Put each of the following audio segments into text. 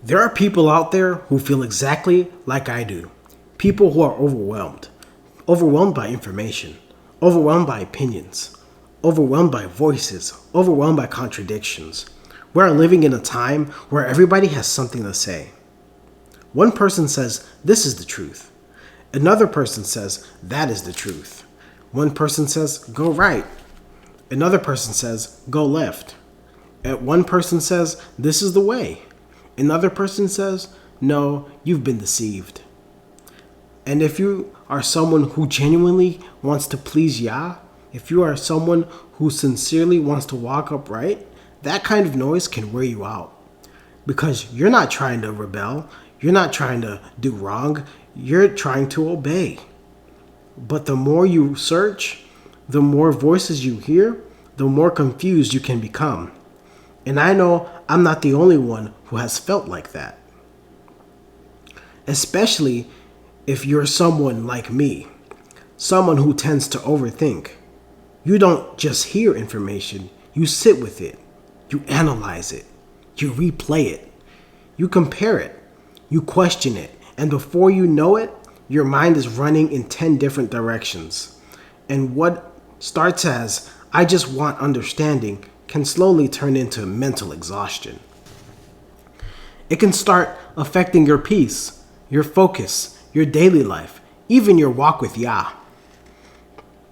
There are people out there who feel exactly like I do. People who are overwhelmed by information, overwhelmed by opinions, overwhelmed by voices, overwhelmed by contradictions. We are living in a time where everybody has something to say. One person says, this is the truth. Another person says, that is the truth. One person says, go right. Another person says, go left. And one person says, this is the way. Another person says, no, you've been deceived. And if you are someone who genuinely wants to please Yah, if you are someone who sincerely wants to walk upright, that kind of noise can wear you out. Because you're not trying to rebel, you're not trying to do wrong, you're trying to obey. But the more you search, the more voices you hear, the more confused you can become. And I know I'm not the only one who has felt like that. Especially if you're someone like me, someone who tends to overthink. You don't just hear information, you sit with it, you analyze it, you replay it, you compare it, you question it, and before you know it, your mind is running in 10 different directions. And what starts as, I just want understanding, can slowly turn into mental exhaustion. It can start affecting your peace, your focus, your daily life, even your walk with Yah.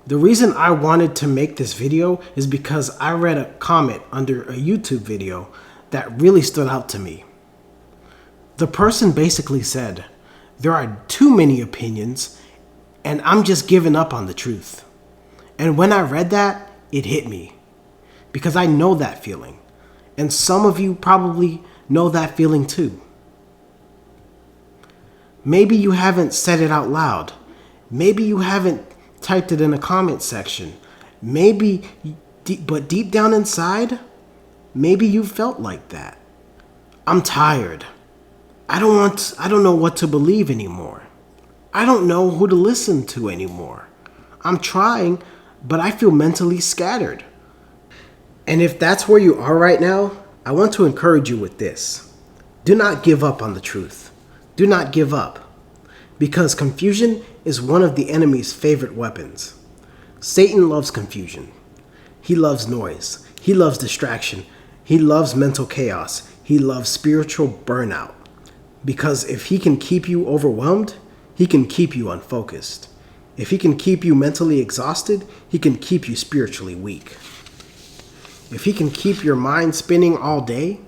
The reason I wanted to make this video is because I read a comment under a YouTube video that really stood out to me. The person basically said, there are too many opinions and I'm just giving up on the truth. And when I read that, it hit me. Because I know that feeling. And some of you probably know that feeling too. Maybe you haven't said it out loud. Maybe you haven't typed it in a comment section. But deep down inside, maybe you felt like that. I'm tired. I don't know what to believe anymore. I don't know who to listen to anymore. I'm trying, but I feel mentally scattered. And if that's where you are right now, I want to encourage you with this. Do not give up on the truth. Do not give up. Because confusion is one of the enemy's favorite weapons. Satan loves confusion. He loves noise. He loves distraction. He loves mental chaos. He loves spiritual burnout. Because if he can keep you overwhelmed, he can keep you unfocused. If he can keep you mentally exhausted, he can keep you spiritually weak. If he can keep your mind spinning all day,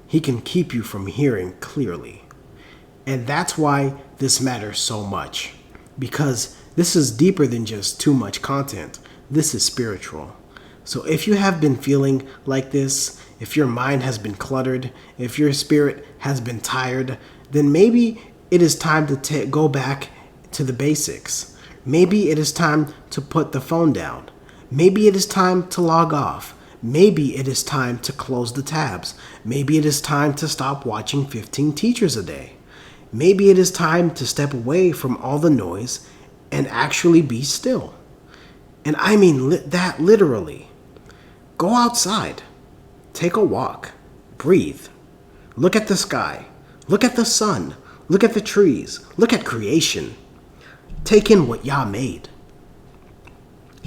he can keep you from hearing clearly. And that's why this matters so much. Because this is deeper than just too much content. This is spiritual. So if you have been feeling like this, if your mind has been cluttered, if your spirit has been tired, then maybe it is time to go back to the basics. Maybe it is time to put the phone down. Maybe it is time to log off. Maybe it is time to close the tabs. Maybe it is time to stop watching 15 teachers a day. Maybe it is time to step away from all the noise and actually be still. And I mean that literally. Go outside. Take a walk. Breathe. Look at the sky. Look at the sun. Look at the trees. Look at creation. Take in what Yah made.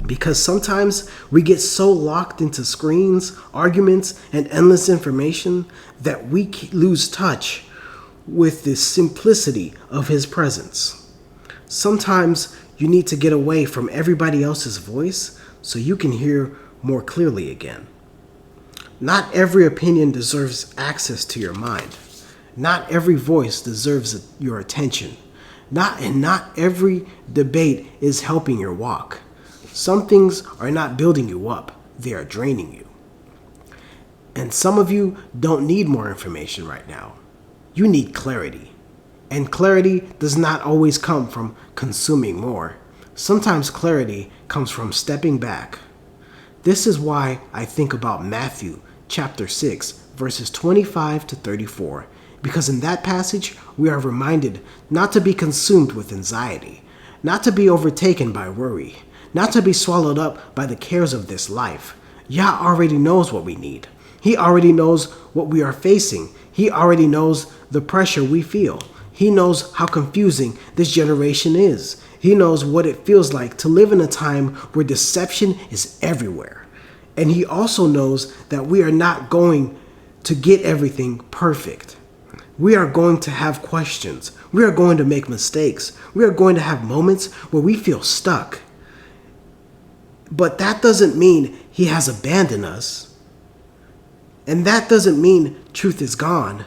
Because sometimes we get so locked into screens, arguments, and endless information that we lose touch with the simplicity of His presence. Sometimes you need to get away from everybody else's voice so you can hear more clearly again. Not every opinion deserves access to your mind. Not every voice deserves your attention. Not every debate is helping your walk. Some things are not building you up, they are draining you. And some of you don't need more information right now. You need clarity. And clarity does not always come from consuming more. Sometimes clarity comes from stepping back. This is why I think about Matthew chapter 6, verses 25 to 34. Because in that passage, we are reminded not to be consumed with anxiety, not to be overtaken by worry, not to be swallowed up by the cares of this life. Yah already knows what we need. He already knows what we are facing. He already knows the pressure we feel. He knows how confusing this generation is. He knows what it feels like to live in a time where deception is everywhere. And he also knows that we are not going to get everything perfect. We are going to have questions. We are going to make mistakes. We are going to have moments where we feel stuck. But that doesn't mean he has abandoned us. And that doesn't mean truth is gone.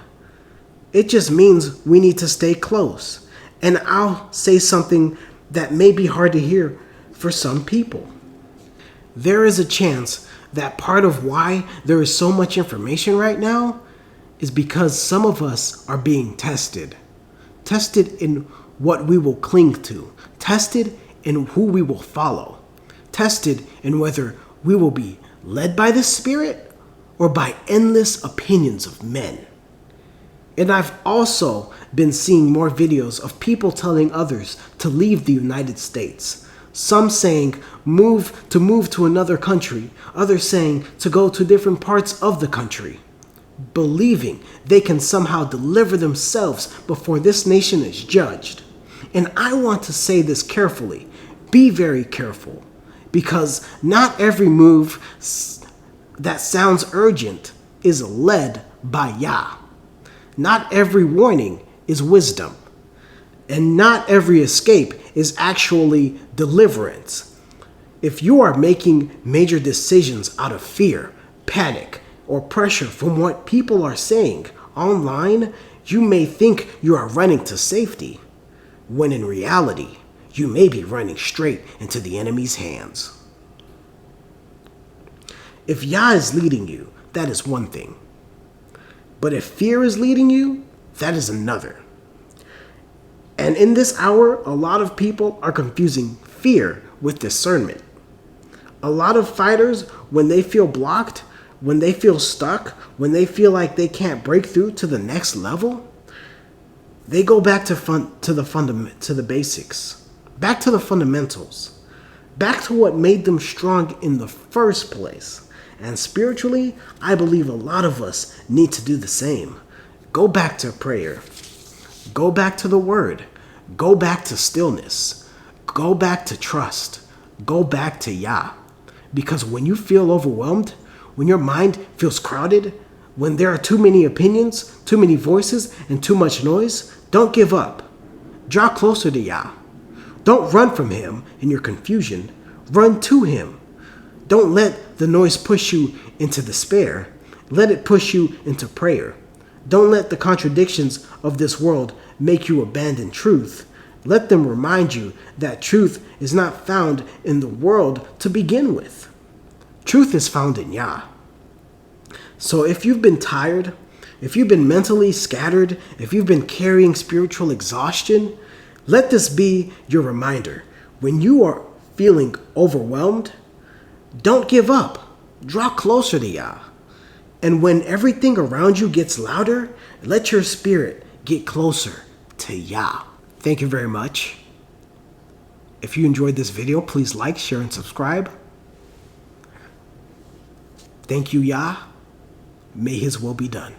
It just means we need to stay close. And I'll say something that may be hard to hear for some people. There is a chance that part of why there is so much information right now is because some of us are being tested. Tested in what we will cling to. Tested in who we will follow. Tested in whether we will be led by the Spirit or by endless opinions of men. And I've also been seeing more videos of people telling others to leave the United States. Some saying move to another country, others saying to go to different parts of the country, believing they can somehow deliver themselves before this nation is judged. And I want to say this carefully. Be very careful, because not every move that sounds urgent is led by Yah. Not every warning is wisdom. And not every escape is actually deliverance. If you are making major decisions out of fear, panic, or pressure from what people are saying online, you may think you are running to safety, when in reality, you may be running straight into the enemy's hands. If Yah is leading you, that is one thing. But if fear is leading you, that is another. And in this hour, a lot of people are confusing fear with discernment. A lot of fighters, when they feel blocked, when they feel stuck, when they feel like they can't break through to the next level, they go back to the basics, back to the fundamentals, back to what made them strong in the first place. And spiritually, I believe a lot of us need to do the same. Go back to prayer. Go back to the word. Go back to stillness. Go back to trust. Go back to Yah. Because when you feel overwhelmed, when your mind feels crowded, when there are too many opinions, too many voices, and too much noise, don't give up. Draw closer to Yah. Don't run from him in your confusion. Run to him. Don't let the noise push you into despair. Let it push you into prayer. Don't let the contradictions of this world make you abandon truth. Let them remind you that truth is not found in the world to begin with. Truth is found in Yah. So if you've been tired, if you've been mentally scattered, if you've been carrying spiritual exhaustion, let this be your reminder. When you are feeling overwhelmed, don't give up. Draw closer to Yah. And when everything around you gets louder, let your spirit get closer to Yah. Thank you very much. If you enjoyed this video, please like, share, and subscribe. Thank you, Yah. May his will be done.